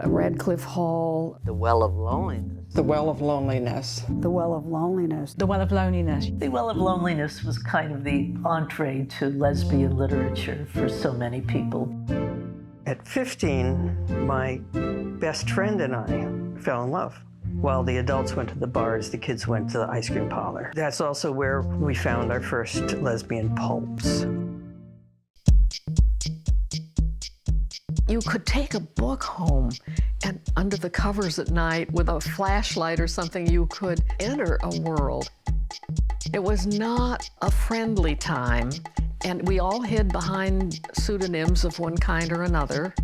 Radcliffe Hall. The Well of Loneliness. The Well of Loneliness. The Well of Loneliness. The Well of Loneliness. The Well of Loneliness was kind of the entree to lesbian literature for so many people. At 15, my best friend and I fell in love. While the adults went to the bars, the kids went to the ice cream parlor. That's also where we found our first lesbian pulps. You could take a book home and under the covers at night with a flashlight or something, you could enter a world. It was not a friendly time, and we all hid behind pseudonyms of one kind or another.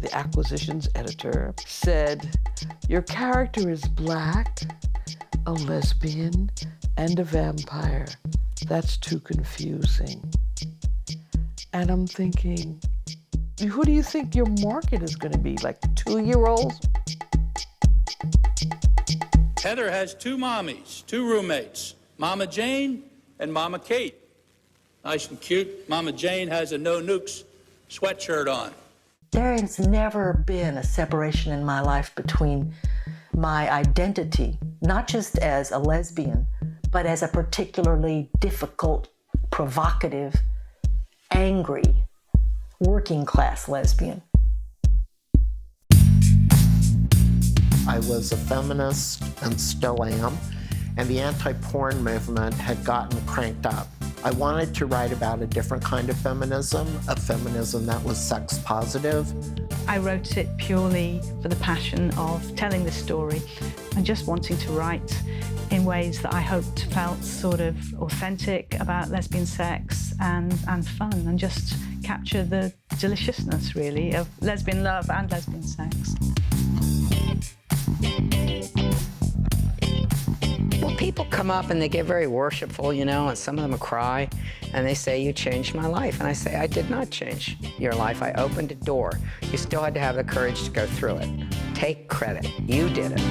The acquisitions editor said, "Your character is black, a lesbian, and a vampire. That's too confusing." And I'm thinking, who do you think your market is going to be, like 2-year-olds? Heather has 2 mommies, 2 roommates, Mama Jane and Mama Kate. Nice and cute. Mama Jane has a No Nukes sweatshirt on. There has never been a separation in my life between my identity, not just as a lesbian, but as a particularly difficult, provocative, angry, working-class lesbian. I was a feminist and still am, and the anti-porn movement had gotten cranked up. I wanted to write about a different kind of feminism, a feminism that was sex positive. I wrote it purely for the passion of telling the story and just wanting to write in ways that I hoped felt sort of authentic about lesbian sex and fun, and just capture the deliciousness, really, of lesbian love and lesbian sex. Well, people come up and they get very worshipful, you know, and some of them cry, and they say, "You changed my life." And I say, "I did not change your life. I opened a door. You still had to have the courage to go through it. Take credit. You did it."